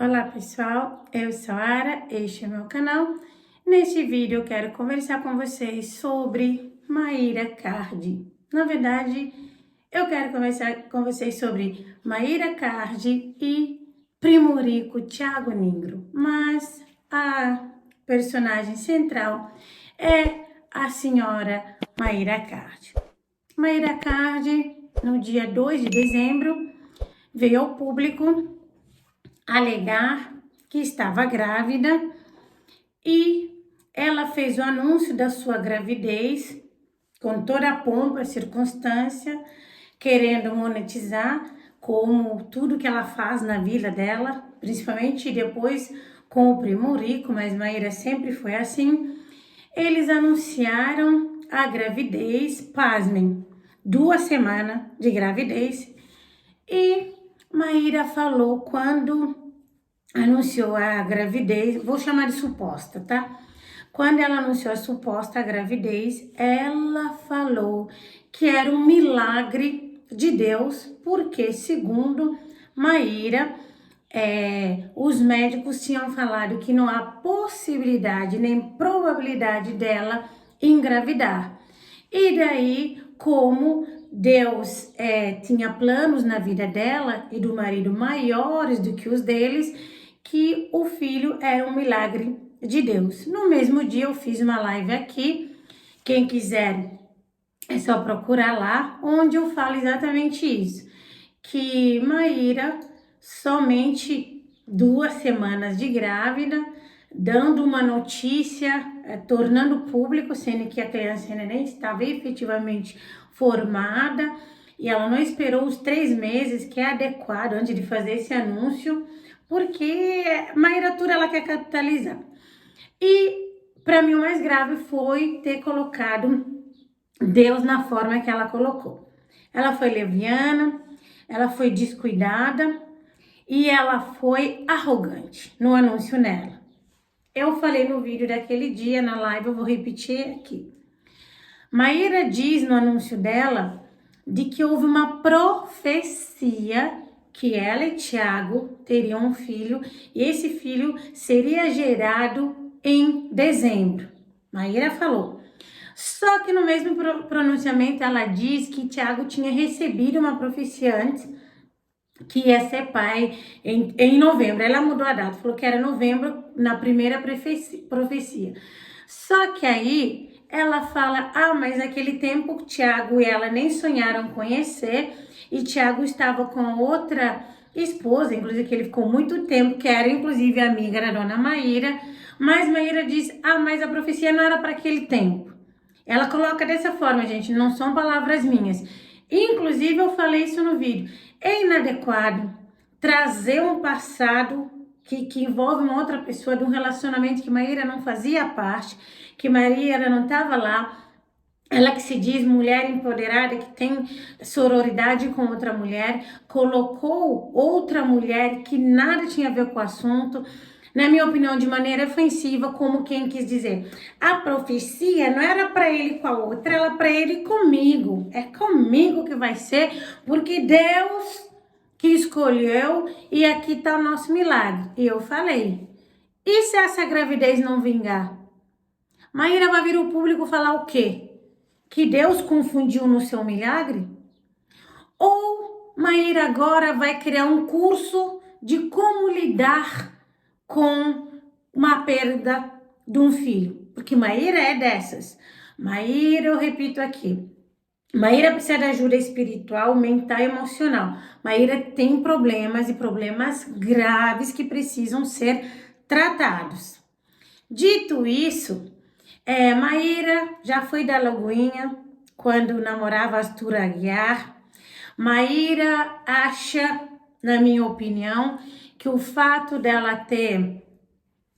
Olá pessoal, eu sou a Ara, este é meu canal. Neste vídeo eu quero conversar com vocês sobre Mayra Card. Na verdade, eu quero conversar com vocês sobre Mayra Card e Primo Rico Thiago Negro. Mas a personagem central é a senhora Mayra Card. Mayra Card, no dia 2 de dezembro, veio ao público alegar que estava grávida e ela fez o anúncio da sua gravidez com toda a pompa, circunstância, querendo monetizar como tudo que ela faz na vida dela, principalmente depois com o Primo Rico, mas Mayra sempre foi assim. Eles anunciaram a gravidez, pasmem, 2 semanas de gravidez, e Mayra falou quando anunciou a gravidez, vou chamar de suposta, tá? Quando ela anunciou a suposta gravidez, ela falou que era um milagre de Deus, porque segundo Mayra, os médicos tinham falado que não há possibilidade nem probabilidade dela engravidar. E daí, como Deus tinha planos na vida dela e do marido maiores do que os deles, que o filho era um milagre de Deus. No mesmo dia eu fiz uma live aqui, quem quiser é só procurar lá, onde eu falo exatamente isso, que Mayra, somente 2 semanas de grávida, dando uma notícia, tornando público, sendo que a criança ainda nem estava efetivamente formada, e ela não esperou os 3 meses, que é adequado antes de fazer esse anúncio, porque Mayra tudo ela quer capitalizar. E para mim o mais grave foi ter colocado Deus na forma que ela colocou. Ela foi leviana, ela foi descuidada e ela foi arrogante no anúncio nela. Eu falei no vídeo daquele dia, na live, eu vou repetir aqui. Mayra diz no anúncio dela de que houve uma profecia que ela e Thiago teriam um filho e esse filho seria gerado em dezembro. Mayra falou. Só que no mesmo pronunciamento ela diz que Thiago tinha recebido uma profecia antes que ia ser pai em novembro. Ela mudou a data, falou que era novembro na primeira profecia. Só que aí ela fala, mas naquele tempo Thiago e ela nem sonharam conhecer e Thiago estava com outra esposa, inclusive que ele ficou muito tempo, que era inclusive amiga da dona Mayra, mas Mayra diz, mas a profecia não era para aquele tempo. Ela coloca dessa forma, gente, não são palavras minhas. Inclusive eu falei isso no vídeo. É inadequado trazer um passado que envolve uma outra pessoa de um relacionamento que Mayra não fazia parte, que Mayra não estava lá. Ela que se diz mulher empoderada, que tem sororidade com outra mulher, colocou outra mulher que nada tinha a ver com o assunto, na minha opinião, de maneira ofensiva, como quem quis dizer. A profecia não era para ele com a outra, era para ele comigo. É comigo que vai ser, porque Deus que escolheu e aqui está o nosso milagre. E eu falei, e se essa gravidez não vingar? Mayra vai vir o público falar o quê? Que Deus confundiu no seu milagre? Ou Mayra agora vai criar um curso de como lidar com uma perda de um filho? Porque Mayra é dessas. Mayra, eu repito aqui, Mayra precisa de ajuda espiritual, mental e emocional. Mayra tem problemas e problemas graves que precisam ser tratados. Dito isso, Mayra já foi da Lagoinha quando namorava Arthur Aguiar. Mayra acha, na minha opinião, que o fato dela ter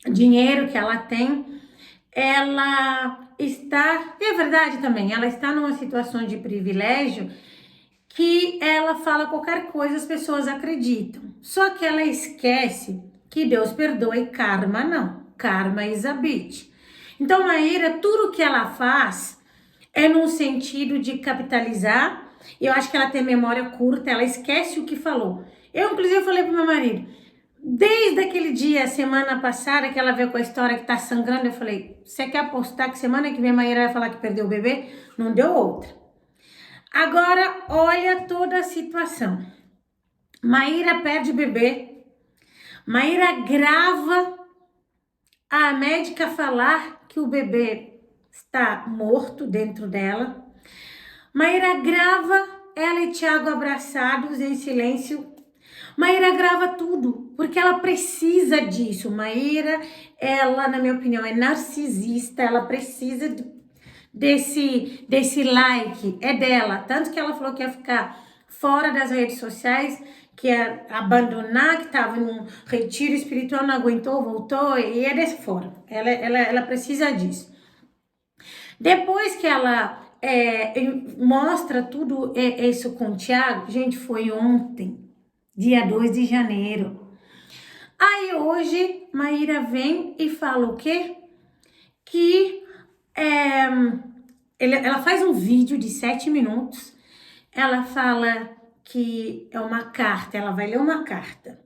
dinheiro que ela tem, ela está, e é verdade também, ela está numa situação de privilégio que ela fala qualquer coisa, as pessoas acreditam. Só que ela esquece que Deus perdoa e karma não. Karma is a bitch. Então, Mayra, tudo que ela faz é no sentido de capitalizar. Eu acho que ela tem memória curta, ela esquece o que falou. Eu, inclusive, falei pro meu marido, Desde aquele dia, semana passada, que ela veio com a história que tá sangrando, eu falei, você quer apostar que semana que vem a Maíra vai falar que perdeu o bebê? Não deu outra. Agora, olha toda a situação. Maíra perde o bebê. Maíra grava a médica falar que o bebê está morto dentro dela. Maíra grava ela e Thiago abraçados em silêncio. Maíra grava tudo, porque ela precisa disso. Maíra, ela, na minha opinião, é narcisista, ela precisa desse like, é dela. Tanto que ela falou que ia ficar fora das redes sociais, que ia abandonar, que estava num retiro espiritual, não aguentou, voltou e é dessa forma. Ela precisa disso. Depois que ela mostra tudo isso com o Thiago, gente, foi ontem, dia 2 de janeiro. Aí hoje, Maíra vem e fala o quê? Que ela faz um vídeo de 7 minutos, ela fala que é uma carta, ela vai ler uma carta.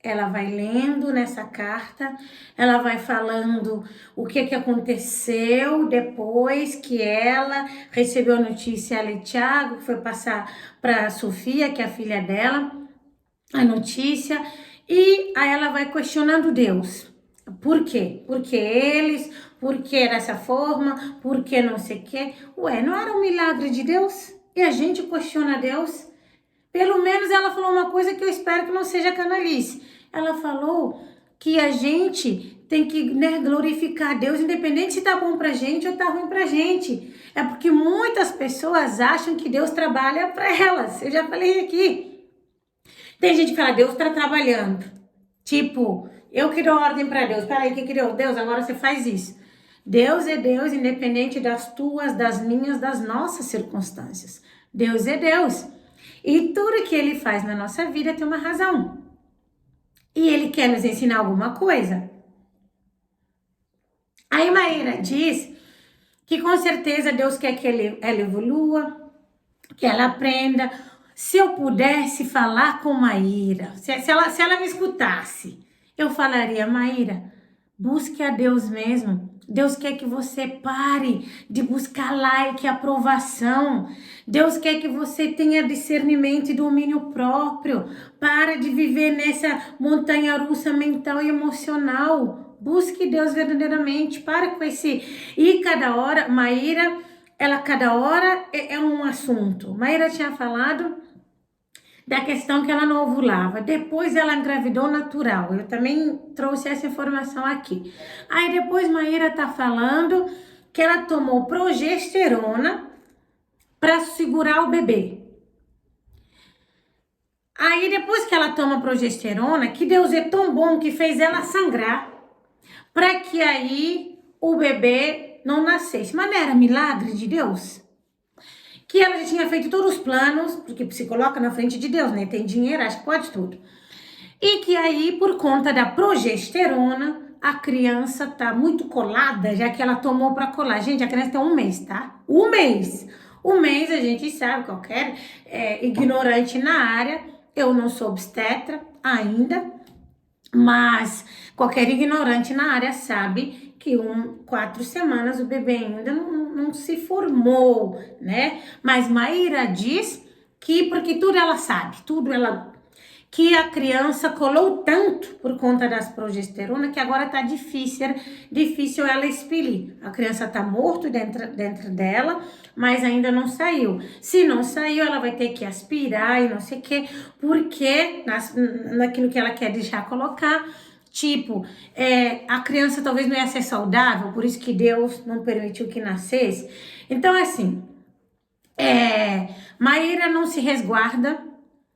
Ela vai lendo nessa carta, ela vai falando o que aconteceu depois que ela recebeu a notícia, ela e Thiago, que foi passar para a Sofia, que é a filha dela, a notícia, e aí ela vai questionando Deus. Por quê? Porque eles, por que dessa forma, por que não sei o quê. Ué, não era um milagre de Deus? E a gente questiona Deus? Pelo menos ela falou uma coisa que eu espero que não seja canalice. Ela falou que a gente tem que, né, glorificar Deus, independente se tá bom pra gente ou tá ruim pra gente. É porque muitas pessoas acham que Deus trabalha pra elas. Eu já falei aqui. Tem gente que fala, Deus tá trabalhando. Tipo, eu que dou ordem pra Deus. Peraí, que deu? Deus, agora você faz isso. Deus é Deus, independente das tuas, das minhas, das nossas circunstâncias. Deus é Deus. E tudo que ele faz na nossa vida tem uma razão. E ele quer nos ensinar alguma coisa. Aí Maíra diz que com certeza Deus quer que ela evolua, que ela aprenda. Se eu pudesse falar com Maíra, se ela me escutasse, eu falaria, Maíra, busque a Deus mesmo. Deus quer que você pare de buscar like, aprovação. Deus quer que você tenha discernimento e domínio próprio. Para de viver nessa montanha-russa mental e emocional. Busque Deus verdadeiramente. Para com esse... E cada hora, Maíra, cada hora é um assunto. Maíra tinha falado da questão que ela não ovulava. Depois ela engravidou natural. Eu também trouxe essa informação aqui. Aí depois Maíra tá falando que ela tomou progesterona para segurar o bebê. Aí depois que ela toma progesterona, que Deus é tão bom que fez ela sangrar para que aí o bebê não nascesse. Mas não era milagre de Deus? Que ela já tinha feito todos os planos, porque se coloca na frente de Deus, né? Tem dinheiro, acho que pode tudo. E que aí, por conta da progesterona, a criança tá muito colada, já que ela tomou para colar. Gente, a criança tem 1 mês, tá? 1 mês. 1 mês a gente sabe, qualquer ignorante na área, eu não sou obstetra ainda, mas qualquer ignorante na área sabe que 4 semanas o bebê ainda não se formou, né? Mas Maíra diz que, porque tudo ela sabe, que a criança colou tanto por conta das progesterona que agora tá difícil ela expelir. A criança tá morto dentro dela, mas ainda não saiu. Se não saiu, ela vai ter que aspirar e não sei o quê, porque naquilo que ela quer deixar colocar, tipo, a criança talvez não ia ser saudável, por isso que Deus não permitiu que nascesse. Então, assim, Maíra não se resguarda,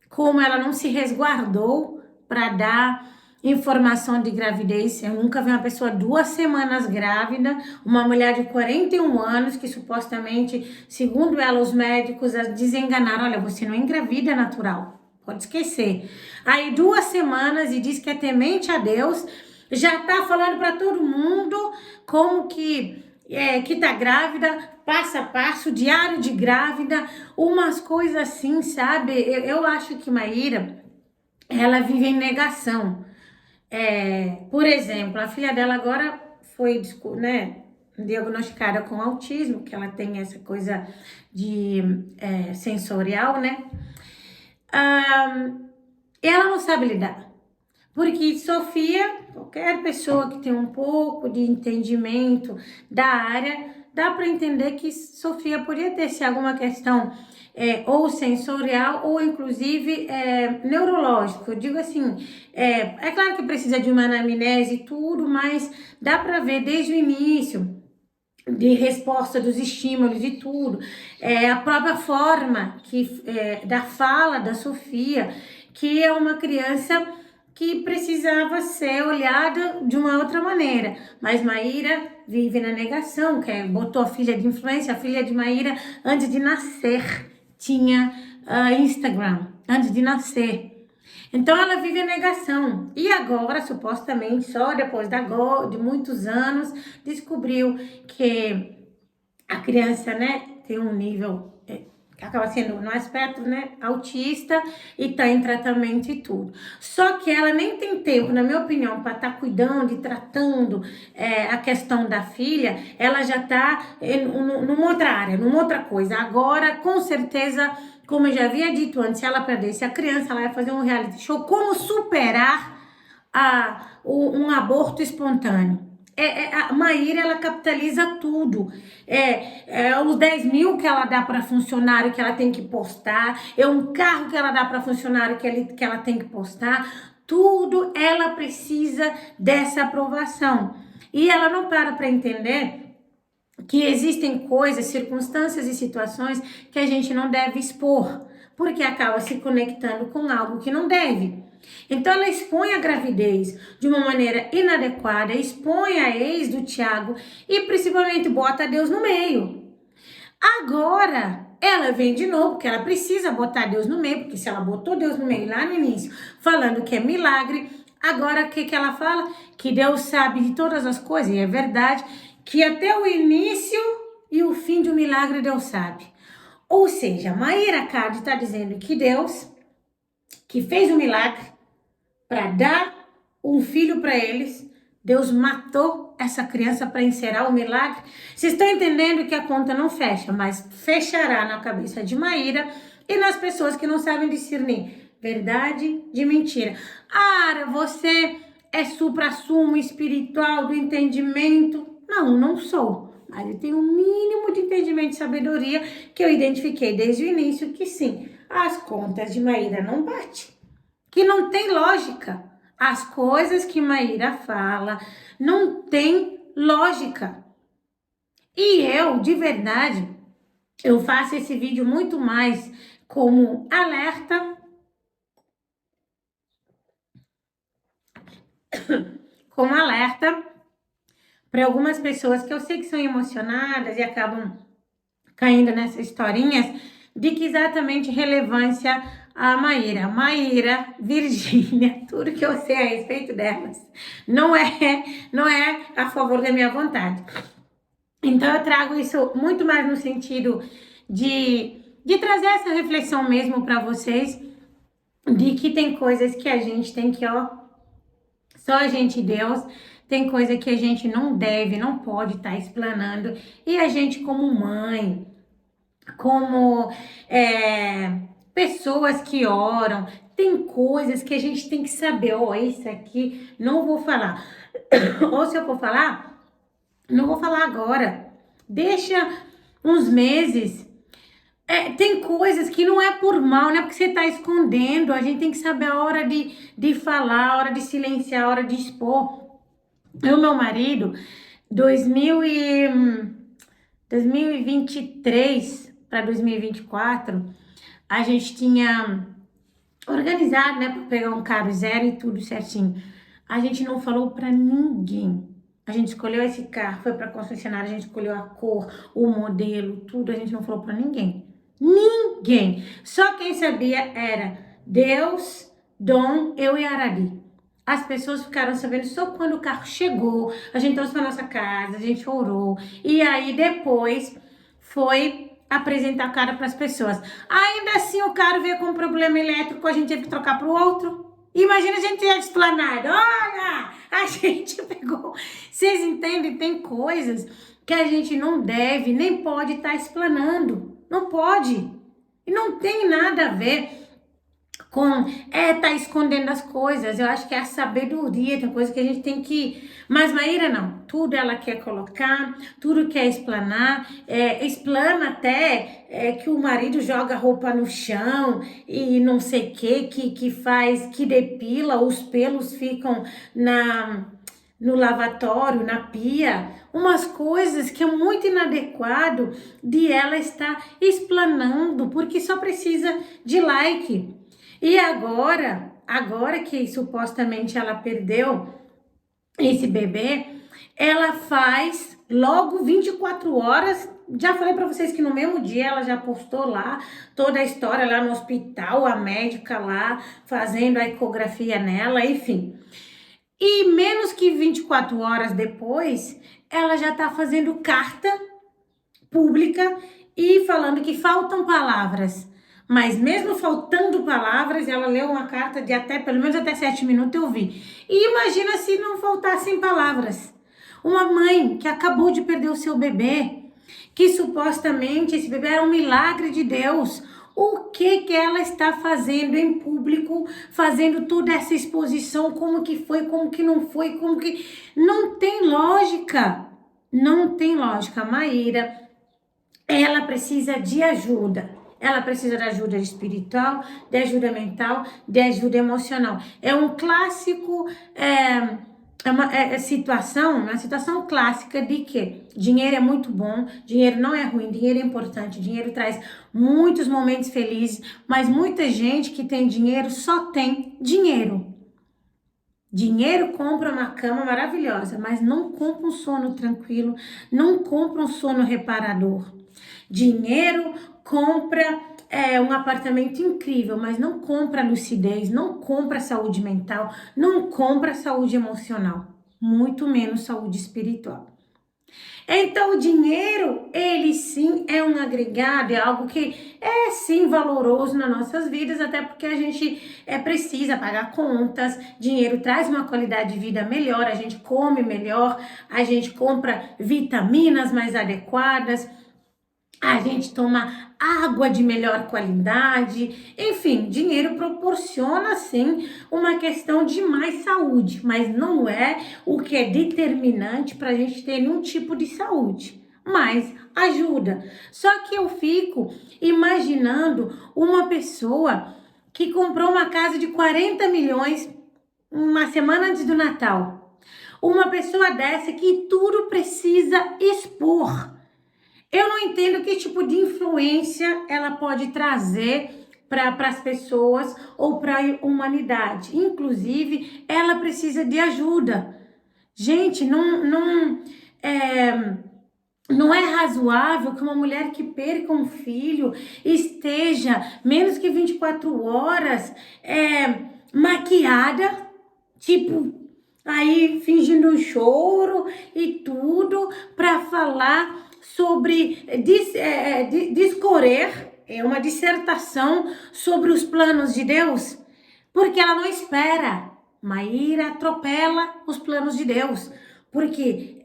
como ela não se resguardou para dar informação de gravidez. Eu nunca vi uma pessoa 2 semanas grávida, uma mulher de 41 anos que supostamente, segundo ela, os médicos a desenganaram. Olha, você não engravida natural, pode esquecer. Aí 2 semanas e diz que é temente a Deus, já tá falando para todo mundo como que tá grávida, passo a passo, diário de grávida, umas coisas assim, sabe? Eu acho que Maíra, ela vive em negação. Por exemplo, a filha dela agora foi, né, diagnosticada com autismo, que ela tem essa coisa de sensorial, né? Ela não sabe lidar. Porque Sofia, qualquer pessoa que tem um pouco de entendimento da área, dá para entender que Sofia podia ter se alguma questão ou sensorial ou inclusive neurológico. Eu digo assim, é claro que precisa de uma anamnese e tudo, mas dá para ver desde o início de resposta dos estímulos e tudo, a própria forma da fala da Sofia, que é uma criança que precisava ser olhada de uma outra maneira. Mas Maíra vive na negação, botou a filha de influência, a filha de Maíra, antes de nascer, tinha Instagram, antes de nascer. Então ela vive a negação. E agora, supostamente, só depois de muitos anos, descobriu que a criança, né, tem um nível que acaba sendo no aspecto, né, autista e tá em tratamento e tudo. Só que ela nem tem tempo, na minha opinião, para estar cuidando e tratando a questão da filha. Ela já tá numa outra área, numa outra coisa. Agora, com certeza, como eu já havia dito antes, se ela perdesse a criança, ela ia fazer um reality show, como superar um aborto espontâneo. A Maíra, ela capitaliza tudo. Os 10 mil que ela dá para funcionário que ela tem que postar, um carro que ela dá para funcionário que ela tem que postar, tudo ela precisa dessa aprovação. E ela não para entender que existem coisas, circunstâncias e situações que a gente não deve expor, porque acaba se conectando com algo que não deve. Então ela expõe a gravidez de uma maneira inadequada, expõe a ex do Thiago e principalmente bota Deus no meio. Agora ela vem de novo, porque ela precisa botar Deus no meio, porque se ela botou Deus no meio lá no início, falando que é milagre, agora o que ela fala? Que Deus sabe de todas as coisas, e é verdade, que até o início e o fim de um milagre Deus sabe. Ou seja, Maíra Card está dizendo que Deus, que fez um milagre, para dar um filho para eles, Deus matou essa criança para encerrar o milagre. Vocês estão entendendo que a conta não fecha, mas fechará na cabeça de Maíra e nas pessoas que não sabem discernir verdade de mentira. Você é supra-sumo espiritual do entendimento? Não, não sou. Mas eu tenho um mínimo de entendimento e sabedoria que eu identifiquei desde o início que sim, as contas de Maíra não batem. Que não tem lógica. As coisas que Maíra fala não tem lógica. E eu, de verdade, eu faço esse vídeo muito mais como alerta, para algumas pessoas que eu sei que são emocionadas e acabam caindo nessas historinhas de que exatamente relevância a Maíra, Virgínia, tudo que eu sei a respeito delas não é a favor da minha vontade. Então eu trago isso muito mais no sentido de trazer essa reflexão mesmo para vocês, de que tem coisas que a gente tem que, só a gente e Deus, tem coisa que a gente não deve, não pode estar explanando, e a gente como mãe, como pessoas que oram, tem coisas que a gente tem que saber, isso aqui não vou falar, ou se eu for falar, não vou falar agora, deixa uns meses. Tem coisas que não é por mal, não é porque você tá escondendo, a gente tem que saber a hora de falar, a hora de silenciar, a hora de expor. Meu marido, 2023 para 2024, a gente tinha organizado, né, para pegar um carro zero e tudo certinho. A gente não falou para ninguém. A gente escolheu esse carro, foi para concessionária, a gente escolheu a cor, o modelo, tudo, a gente não falou para ninguém. Ninguém. Só quem sabia era Deus, Dom, eu e Arari. As pessoas ficaram sabendo só quando o carro chegou, a gente trouxe para nossa casa, a gente orou, e aí depois foi apresentar o carro para as pessoas. Ainda assim o carro veio com um problema elétrico, a gente teve que trocar para o outro. Imagina a gente ter explanado. Olha, a gente pegou. Vocês entendem? Tem coisas que a gente não deve, nem pode estar explanando. Não pode. E não tem nada a ver com tá escondendo as coisas. Eu acho que é a sabedoria, tem coisa que a gente tem que... Mas Maíra não, tudo ela quer colocar, tudo quer explanar, explana até que o marido joga roupa no chão e não sei o que faz, que depila, os pelos ficam no lavatório, na pia, umas coisas que é muito inadequado de ela estar explanando, porque só precisa de like. E agora que supostamente ela perdeu esse bebê, ela faz logo 24 horas. Já falei para vocês que no mesmo dia ela já postou lá toda a história lá no hospital, a médica lá fazendo a ecografia nela, enfim. E menos que 24 horas depois, ela já tá fazendo carta pública e falando que faltam palavras. Mas mesmo faltando palavras, ela leu uma carta de pelo menos até 7 minutos eu vi. E imagina se não faltassem palavras. Uma mãe que acabou de perder o seu bebê, que supostamente esse bebê era um milagre de Deus. O que ela está fazendo em público, fazendo toda essa exposição, como que foi, como que não foi, como que... Não tem lógica. Não tem lógica. A Maíra, ela precisa de ajuda. Ela precisa de ajuda espiritual, de ajuda mental, de ajuda emocional. É um clássico, uma situação clássica de que dinheiro é muito bom, dinheiro não é ruim, dinheiro é importante, dinheiro traz muitos momentos felizes, mas muita gente que tem dinheiro só tem dinheiro. Dinheiro compra uma cama maravilhosa, mas não compra um sono tranquilo, não compra um sono reparador. Dinheiro compra um apartamento incrível, mas não compra lucidez, não compra saúde mental, não compra saúde emocional, muito menos saúde espiritual. Então o dinheiro, ele sim é um agregado, é algo que é sim valoroso nas nossas vidas, até porque a gente precisa pagar contas, dinheiro traz uma qualidade de vida melhor, a gente come melhor, a gente compra vitaminas mais adequadas, a gente toma água de melhor qualidade, enfim, dinheiro proporciona sim uma questão de mais saúde, mas não é o que é determinante para a gente ter nenhum tipo de saúde, mas ajuda. Só que eu fico imaginando uma pessoa que comprou uma casa de 40 milhões uma semana antes do Natal, uma pessoa dessa que tudo precisa expor. Eu não entendo que tipo de influência ela pode trazer para as pessoas ou para a humanidade. Inclusive, ela precisa de ajuda. Gente, não é razoável que uma mulher que perca um filho esteja menos que 24 horas maquiada, tipo, aí fingindo um choro e tudo, para falar sobre discorrer, uma dissertação sobre os planos de Deus, porque ela não espera. Maíra atropela os planos de Deus, porque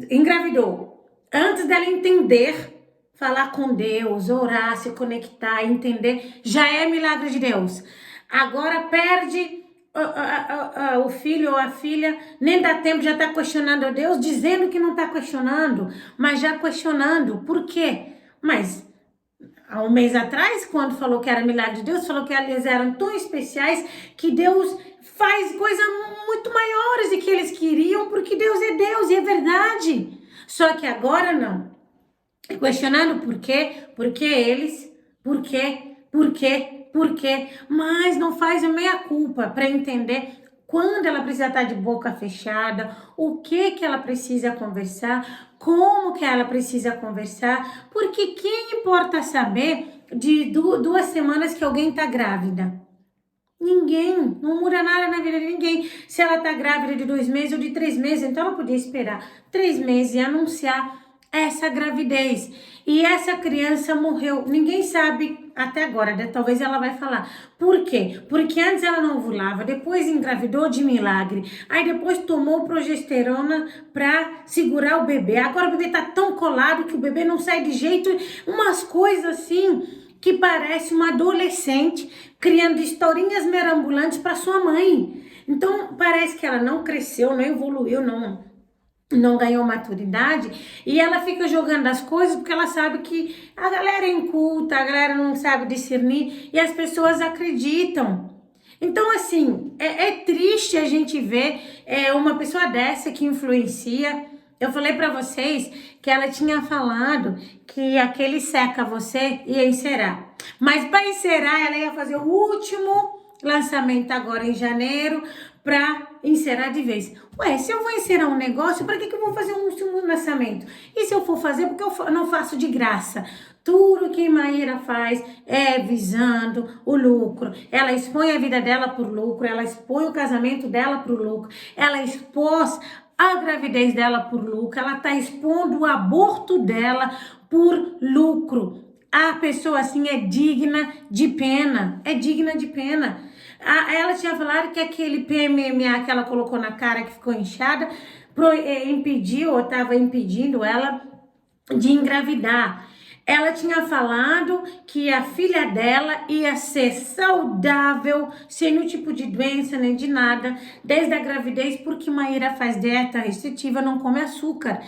engravidou. Antes dela entender, falar com Deus, orar, se conectar, entender, já é milagre de Deus. Agora perde o filho ou a filha, nem dá tempo, já está questionando a Deus, dizendo que não está questionando, mas já questionando. Por quê? Mas há um mês atrás, quando falou que era milagre de Deus, falou que eles eram tão especiais que Deus faz coisas muito maiores do que eles queriam, porque Deus e é verdade. Só que agora não. Questionando por quê? Por que eles? Por quê? Por quê? Por quê? Mas não faz a meia-culpa para entender quando ela precisa estar de boca fechada, o que ela precisa conversar, como que ela precisa conversar, porque quem importa saber de 2 semanas que alguém está grávida? Ninguém, não muda nada na vida de ninguém. Se ela tá grávida de 2 meses ou de 3 meses, então ela podia esperar 3 meses e anunciar essa gravidez. E essa criança morreu. Ninguém sabe até agora, né? Talvez ela vai falar. Por quê? Porque antes ela não ovulava, depois engravidou de milagre. Aí depois tomou progesterona pra segurar o bebê. Agora o bebê tá tão colado que o bebê não sai de jeito. Umas coisas assim que parece uma adolescente criando historinhas mirabolantes para sua mãe. Então parece que ela não cresceu, não evoluiu, não ganhou maturidade, e ela fica jogando as coisas porque ela sabe que a galera é inculta, a galera não sabe discernir e as pessoas acreditam. Então, assim, é triste a gente ver uma pessoa dessa que influencia. Eu falei pra vocês que ela tinha falado que aquele seca você ia encerar. Mas para encerar, ela ia fazer o último lançamento agora em janeiro para encerar de vez. Ué, se eu vou encerar um negócio, para que eu vou fazer um último lançamento? E se eu for fazer, porque eu não faço de graça? Tudo que Maíra faz é visando o lucro. Ela expõe a vida dela por lucro, ela expõe o casamento dela por lucro, ela expôs a gravidez dela por lucro, ela tá expondo o aborto dela por lucro. A pessoa assim é digna de pena, é digna de pena. Ela tinha falado que aquele PMMA que ela colocou na cara que ficou inchada impediu ou estava impedindo ela de engravidar. Ela tinha falado que a filha dela ia ser saudável, sem nenhum tipo de doença nem de nada, desde a gravidez, porque Maíra faz dieta restritiva, não come açúcar.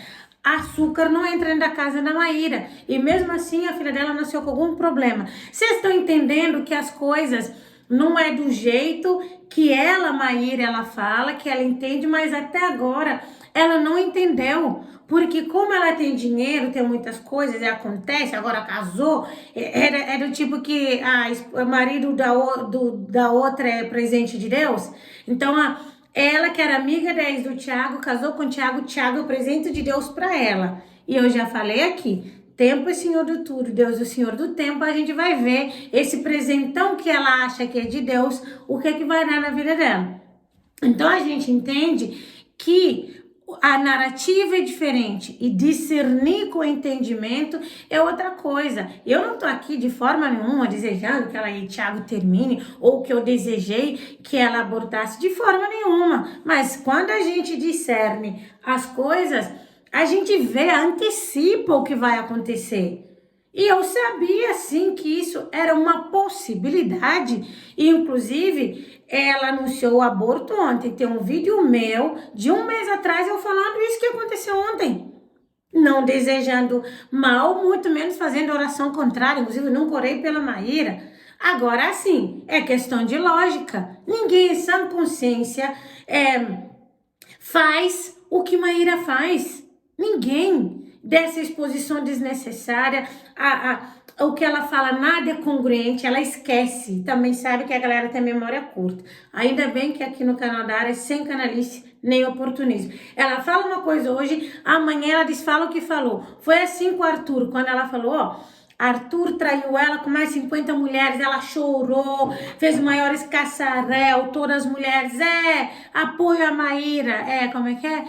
Açúcar não entra dentro da casa da Maíra. E mesmo assim a filha dela nasceu com algum problema. Vocês estão entendendo que as coisas não é do jeito que ela, Maíra, ela fala, que ela entende, mas até agora ela não entendeu. Porque como ela tem dinheiro, tem muitas coisas, e acontece, agora casou, é do tipo que o marido da outra é presente de Deus. Então, ela que era amiga da ex do Thiago, casou com o Thiago é o presente de Deus para ela. E eu já falei aqui, tempo é senhor do tudo, Deus é o senhor do tempo, a gente vai ver esse presentão que ela acha que é de Deus, o que é que vai dar na vida dela. Então a gente entende que a narrativa é diferente e discernir com o entendimento é outra coisa. Eu não tô aqui de forma nenhuma desejando que ela e Thiago termine ou que eu desejei que ela abortasse de forma nenhuma. Mas quando a gente discerne as coisas, a gente vê, antecipa o que vai acontecer. E eu sabia, sim, que isso era uma possibilidade. E, inclusive, ela anunciou o aborto ontem. Tem um vídeo meu, de um mês atrás, eu falando isso que aconteceu ontem. Não desejando mal, muito menos fazendo oração contrária. Inclusive, eu não orei pela Maíra. Agora, sim, é questão de lógica. Ninguém em sã consciência faz o que Maíra faz. Ninguém. Dessa exposição desnecessária, o que ela fala nada é congruente, ela esquece. Também sabe que a galera tem memória curta. Ainda bem que aqui no canal da área é sem canalice nem oportunismo. Ela fala uma coisa hoje, amanhã ela desfala o que falou. Foi assim com o Arthur, quando ela falou, Arthur traiu ela com mais 50 mulheres, ela chorou, fez o maior escassarel, todas as mulheres, apoio a Maíra, como é que é?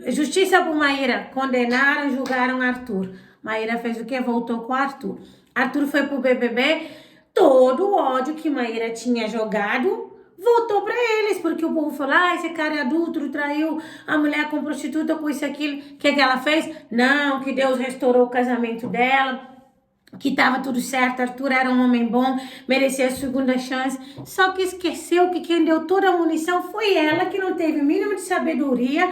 Justiça por Maíra, condenaram, julgaram Arthur. Maíra fez o quê? Voltou com Arthur. Arthur foi pro BBB, todo o ódio que Maíra tinha jogado voltou pra eles, porque o povo falou, esse cara é adulto, traiu a mulher com prostituta, com isso, aquilo. O que ela fez? Não, que Deus restaurou o casamento dela, que tava tudo certo, Arthur era um homem bom, merecia a segunda chance, só que esqueceu que quem deu toda a munição foi ela, que não teve o mínimo de sabedoria,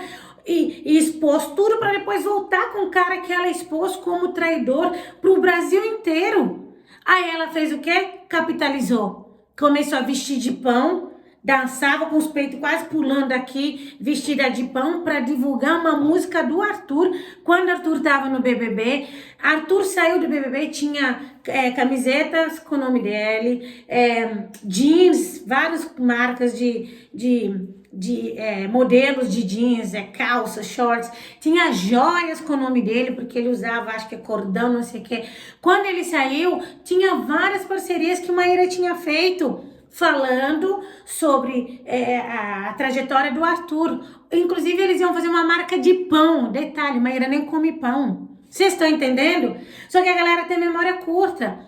e expôs tudo para depois voltar com o cara que ela expôs como traidor pro Brasil inteiro. Aí ela fez o quê? Capitalizou. Começou a vestir de pão, dançava com os peitos quase pulando aqui, vestida de pão, para divulgar uma música do Arthur, quando Arthur tava no BBB. Arthur saiu do BBB, tinha camisetas com o nome dele, jeans, várias marcas de modelos de jeans, calças, shorts, tinha joias com o nome dele, porque ele usava, acho que é cordão, não sei o que. Quando ele saiu, tinha várias parcerias que Maíra tinha feito, falando sobre a trajetória do Arthur. Inclusive, eles iam fazer uma marca de pão. Detalhe, Maíra nem come pão. Vocês estão entendendo? Só que a galera tem memória curta.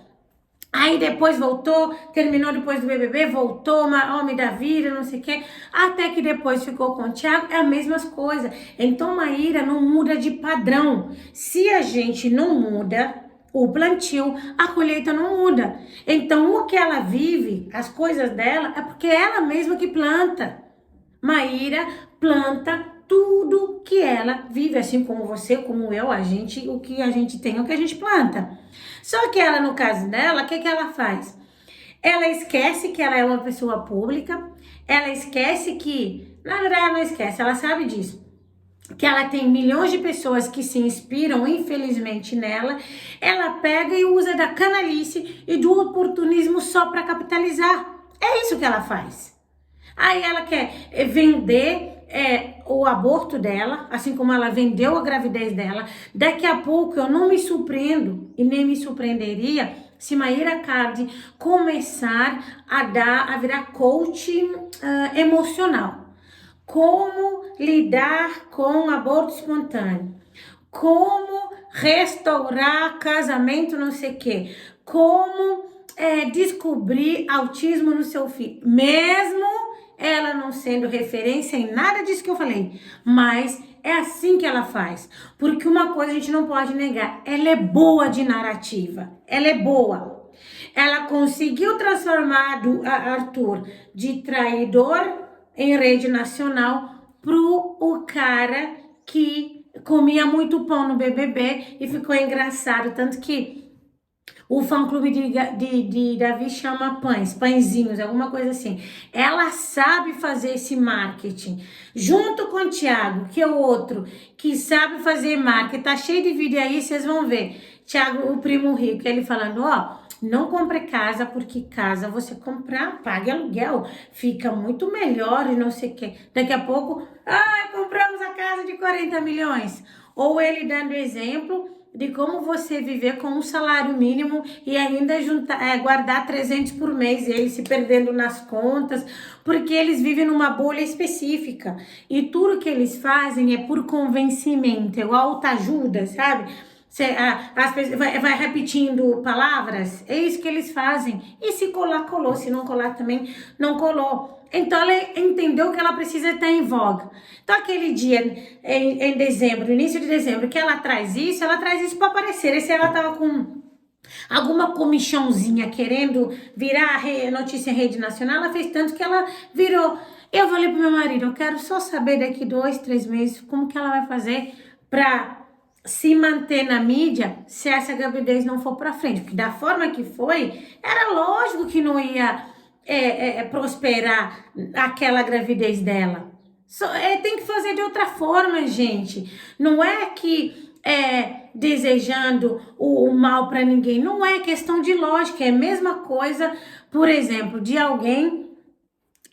Aí depois voltou, terminou depois do BBB, voltou, homem da vida, não sei o quê. Até que depois ficou com o Thiago, é a mesma coisa. Então Maíra não muda de padrão. Se a gente não muda o plantio, a colheita não muda. Então o que ela vive, as coisas dela, é porque é ela mesma que planta. Maíra planta tudo que ela vive, assim como você, como eu, a gente, o que a gente tem, o que a gente planta. Só que ela, no caso dela, o que ela faz? Ela esquece que ela é uma pessoa pública, ela esquece que, na verdade ela não esquece, ela sabe disso, que ela tem milhões de pessoas que se inspiram, infelizmente, nela. Ela pega e usa da canalice e do oportunismo só para capitalizar. É isso que ela faz. Aí ela quer vender o aborto dela, assim como ela vendeu a gravidez dela. Daqui a pouco eu não me surpreendo e nem me surpreenderia se Maíra Cardi começar a virar coach emocional. Como lidar com aborto espontâneo. Como restaurar casamento não sei o quê. Como descobrir autismo no seu filho. Mesmo ela não sendo referência em nada disso que eu falei, mas é assim que ela faz, porque uma coisa a gente não pode negar, ela é boa de narrativa, ela é boa, ela conseguiu transformar Arthur de traidor em rede nacional o cara que comia muito pão no BBB e ficou engraçado, tanto que o fã-clube de Davi chama pãezinhos, alguma coisa assim. Ela sabe fazer esse marketing. Junto com o Thiago, que é o outro, que sabe fazer marketing. Tá cheio de vídeo aí, vocês vão ver. Thiago, o primo rico, ele falando, não compre casa, porque casa você comprar, pague aluguel. Fica muito melhor e não sei o quê. Daqui a pouco, compramos a casa de 40 milhões. Ou ele dando exemplo de como você viver com um salário mínimo e ainda guardar 300 por mês, e eles se perdendo nas contas, porque eles vivem numa bolha específica. E tudo que eles fazem é por convencimento, igual autoajuda, sabe? As pessoas vai repetindo palavras, é isso que eles fazem. E se colar, colou. Se não colar também, não colou. Então ela entendeu que ela precisa estar em voga. Então aquele dia em dezembro, início de dezembro, que ela traz isso para aparecer. E se ela tava com alguma comichãozinha querendo virar notícia em rede nacional, ela fez tanto que ela virou. Eu falei pro meu marido, eu quero só saber daqui 2, 3 meses como que ela vai fazer pra se manter na mídia se essa gravidez não for pra frente. Porque da forma que foi, era lógico que não ia prosperar aquela gravidez dela. Tem que fazer de outra forma, gente. Não é que desejando o mal para ninguém. Não é questão de lógica. É a mesma coisa, por exemplo, de alguém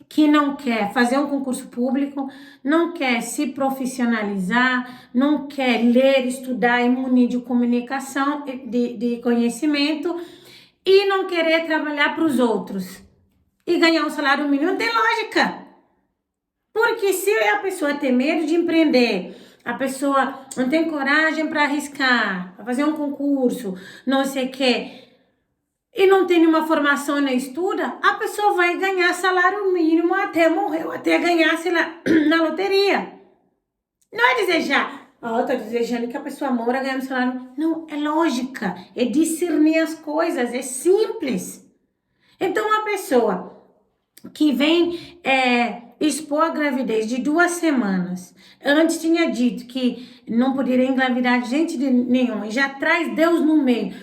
que não quer fazer um concurso público, não quer se profissionalizar, não quer ler, estudar e munir de comunicação, de conhecimento, e não querer trabalhar para os outros e ganhar um salário mínimo. Não tem lógica. Porque se a pessoa tem medo de empreender, a pessoa não tem coragem para arriscar, para fazer um concurso, não sei o quê, e não tem nenhuma formação nem estuda, a pessoa vai ganhar salário mínimo até morrer, até ganhar, sei lá, na loteria. Não é desejar, tô desejando que a pessoa morra ganhando salário. Não, é lógica, é discernir as coisas, é simples. Então, uma pessoa que vem expor a gravidez de 2 semanas, antes tinha dito que não poderia engravidar de gente nenhuma, já traz Deus no meio.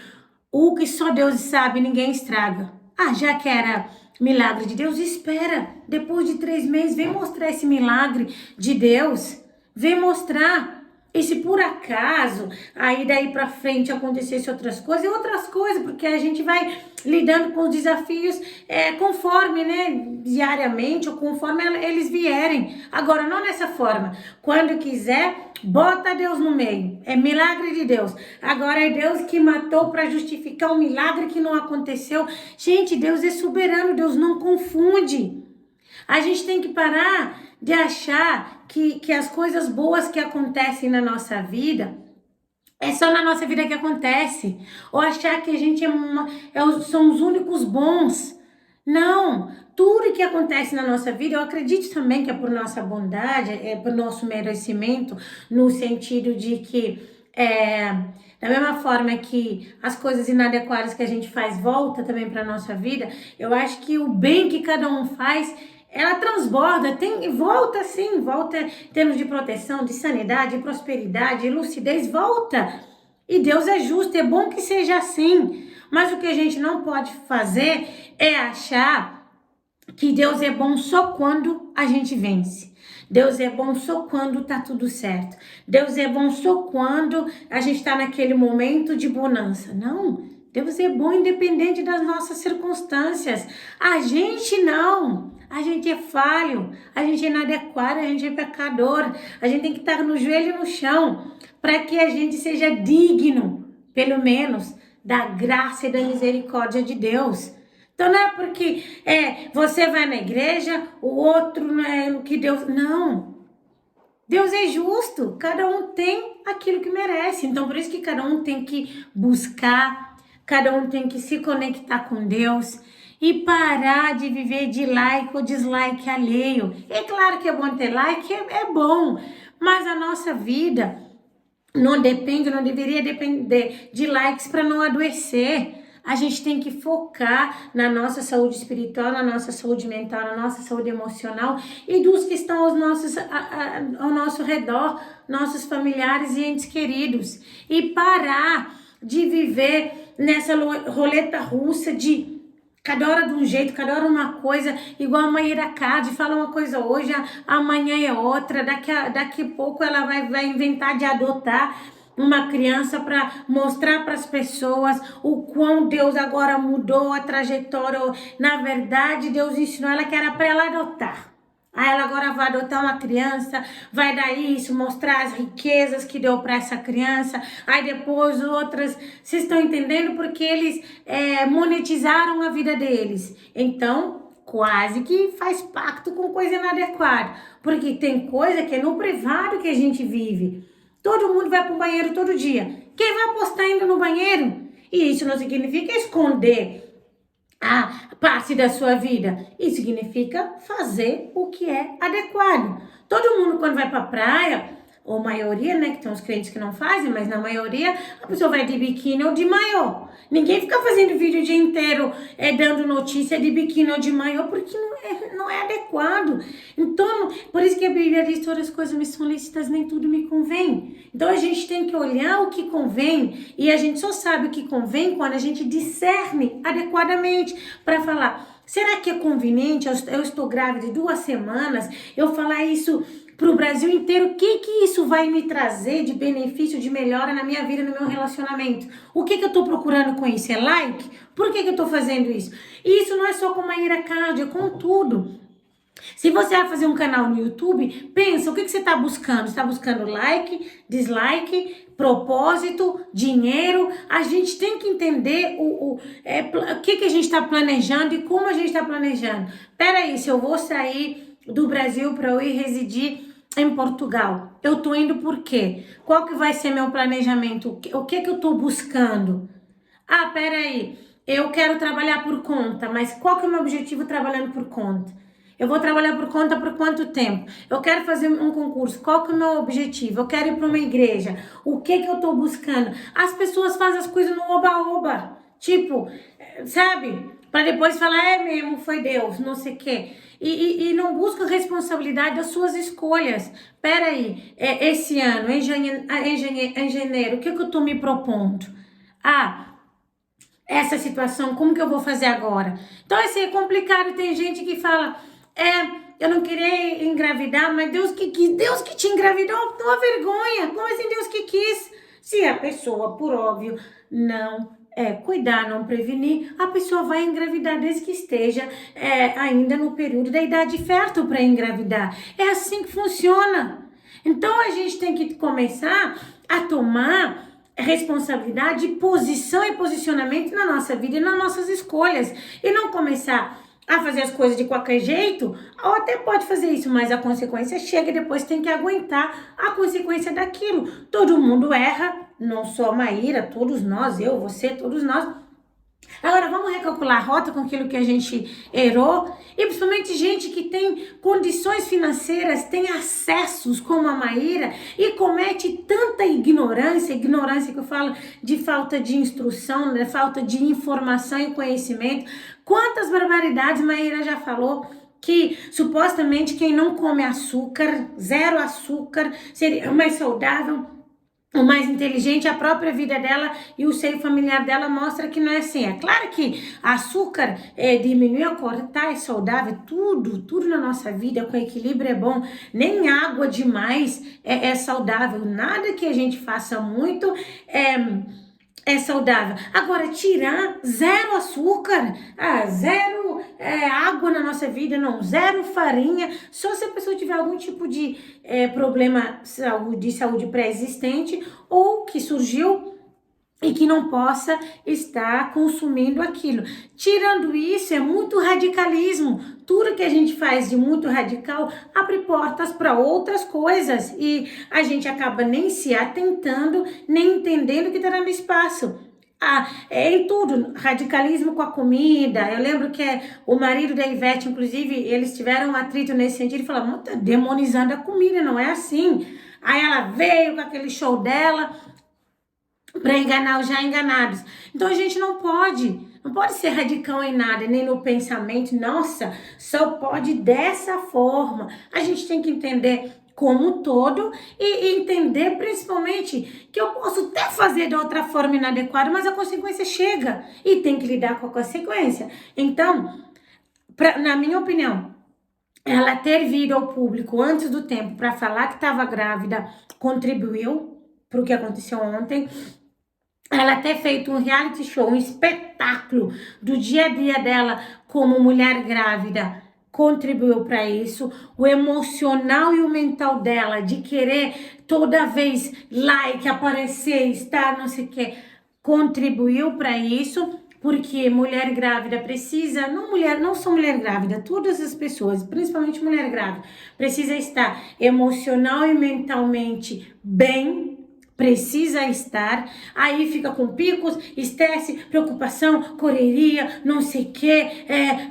O que só Deus sabe, ninguém estraga. Já que era milagre de Deus, espera. Depois de 3 meses, vem mostrar esse milagre de Deus. Vem mostrar. E se por acaso, aí daí pra frente acontecesse outras coisas, porque a gente vai lidando com os desafios conforme, né, diariamente, ou conforme eles vierem. Agora, não nessa forma. Quando quiser, bota Deus no meio. É milagre de Deus. Agora é Deus que matou para justificar um milagre que não aconteceu. Gente, Deus é soberano, Deus não confunde. A gente tem que parar de achar que as coisas boas que acontecem na nossa vida É só na nossa vida que acontece. Ou achar que a gente são os únicos bons. Não. Tudo que acontece na nossa vida, eu acredito também que é por nossa bondade, é por nosso merecimento, no sentido de que, da mesma forma que as coisas inadequadas que a gente faz volta também para nossa vida, eu acho que o bem que cada um faz, ela transborda, volta sim, volta em termos de proteção, de sanidade, de prosperidade, de lucidez, volta. E Deus é justo, é bom que seja assim. Mas o que a gente não pode fazer é achar que Deus é bom só quando a gente vence. Deus é bom só quando tá tudo certo. Deus é bom só quando a gente tá naquele momento de bonança. Não, Deus é bom independente das nossas circunstâncias. A gente não. A gente é falho, a gente é inadequado, a gente é pecador. A gente tem que estar no joelho no chão para que a gente seja digno, pelo menos, da graça e da misericórdia de Deus. Então não é porque você vai na igreja, o outro não é o que Deus... Não. Deus é justo. Cada um tem aquilo que merece. Então por isso que cada um tem que buscar, cada um tem que se conectar com Deus e parar de viver de like ou dislike alheio. É claro que é bom ter like, é bom. Mas a nossa vida não deveria depender de likes para não adoecer. A gente tem que focar na nossa saúde espiritual, na nossa saúde mental, na nossa saúde emocional e dos que estão ao nosso redor, nossos familiares e entes queridos. E parar de viver nessa roleta russa de cada hora de um jeito, cada hora uma coisa, igual a Maíra Card, fala uma coisa hoje, amanhã é outra, daqui a pouco ela vai inventar de adotar uma criança para mostrar para as pessoas o quão Deus agora mudou a trajetória. Na verdade, Deus ensinou ela que era para ela adotar. Aí ela agora vai adotar uma criança, vai dar isso, mostrar as riquezas que deu para essa criança. Aí depois outras, vocês estão entendendo? Porque eles monetizaram a vida deles. Então, quase que faz pacto com coisa inadequada. Porque tem coisa que é no privado que a gente vive. Todo mundo vai para o banheiro todo dia. Quem vai postar indo no banheiro? E isso não significa esconder a parte da sua vida. Isso significa fazer o que é adequado. Todo mundo quando vai para a praia, ou maioria, né, que tem uns crentes que não fazem, mas na maioria a pessoa vai de biquíni ou de maiô. Ninguém fica fazendo vídeo o dia inteiro dando notícia de biquíni ou de maiô, porque não é adequado. Então, por isso que a Bíblia diz: todas as coisas me são lícitas, nem tudo me convém. Então a gente tem que olhar o que convém, e a gente só sabe o que convém quando a gente discerne adequadamente para falar: será que é conveniente eu estou grávida de 2 semanas, eu falar isso para o Brasil inteiro? O que isso vai me trazer de benefício, de melhora na minha vida, no meu relacionamento? O que eu estou procurando com isso? É like? Por que eu estou fazendo isso? E isso não é só com Maíra Card, é com tudo. Se você vai fazer um canal no YouTube, pensa, o que você está buscando? Você está buscando like, dislike, propósito, dinheiro? A gente tem que entender o que a gente está planejando e como a gente está planejando. Peraí, se eu vou sair do Brasil para eu ir residir em Portugal, eu tô indo por quê? Qual que vai ser meu planejamento? O que eu tô buscando? Ah, peraí, eu quero trabalhar por conta, mas qual que é o meu objetivo trabalhando por conta? Eu vou trabalhar por conta por quanto tempo? Eu quero fazer um concurso, qual que é o meu objetivo? Eu quero ir para uma igreja, o que eu tô buscando? As pessoas fazem as coisas no oba-oba, tipo, sabe? Para depois falar, mesmo, foi Deus, não sei o quê. E não busca responsabilidade das suas escolhas. Peraí, esse ano, em janeiro, o que eu tô me propondo? Essa situação, como que eu vou fazer agora? Então, assim, é complicado. Tem gente que fala, eu não queria engravidar, mas Deus que quis. Deus que te engravidou, uma vergonha. Como assim Deus que quis? Se a pessoa, por óbvio, não cuidar, não prevenir, a pessoa vai engravidar desde que esteja ainda no período da idade fértil para engravidar. É assim que funciona. Então, a gente tem que começar a tomar responsabilidade, posição e posicionamento na nossa vida e nas nossas escolhas. E não começar a fazer as coisas de qualquer jeito, ou até pode fazer isso, mas a consequência chega e depois tem que aguentar a consequência daquilo. Todo mundo erra, não só a Maíra, todos nós, eu, você, todos nós. Agora vamos recalcular a rota com aquilo que a gente errou, e principalmente gente que tem condições financeiras, tem acessos como a Maíra e comete tanta ignorância que eu falo de falta de instrução, de falta de informação e conhecimento. Quantas barbaridades Maíra já falou que supostamente quem não come açúcar, zero açúcar, seria mais saudável, o mais inteligente. A própria vida dela e o seio familiar dela mostra que não é assim. É claro que açúcar diminui a cortar, é saudável, tudo na nossa vida com equilíbrio é bom. Nem água demais é saudável. Nada que a gente faça muito é saudável. Agora, tirar zero açúcar, zero água na nossa vida, não, zero farinha, só se a pessoa tiver algum tipo de problema de saúde pré-existente ou que surgiu e que não possa estar consumindo aquilo. Tirando isso, é muito radicalismo. Tudo que a gente faz de muito radical abre portas para outras coisas e a gente acaba nem se atentando, nem entendendo que está dando espaço. É em tudo, radicalismo com a comida. Eu lembro que o marido da Ivete, inclusive, eles tiveram um atrito nesse sentido e falaram, tá demonizando a comida, não é assim. Aí ela veio com aquele show dela para enganar os já enganados. Então a gente não pode ser radical em nada, nem no pensamento. Nossa, só pode dessa forma. A gente tem que entender como um todo e entender principalmente que eu posso até fazer de outra forma inadequada, mas a consequência chega e tem que lidar com a consequência. Então, na minha opinião, ela ter vindo ao público antes do tempo para falar que estava grávida contribuiu para o que aconteceu ontem. Ela ter feito um reality show, um espetáculo do dia a dia dela como mulher grávida, contribuiu para isso. O emocional e o mental dela de querer toda vez like, aparecer, estar, não sei o que, contribuiu para isso. Porque mulher grávida precisa, não só mulher grávida, todas as pessoas, principalmente mulher grávida, precisa estar emocional e mentalmente bem, precisa estar, aí fica com picos, estresse, preocupação, correria, não sei o que,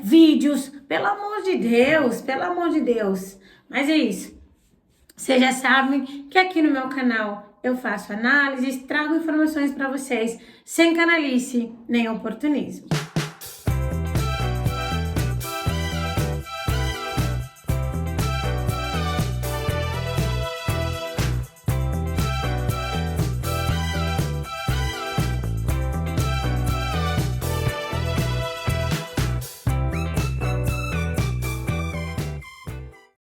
vídeos, pelo amor de Deus, mas é isso. Vocês já sabem que aqui no meu canal eu faço análises, trago informações para vocês, sem canalice nem oportunismo.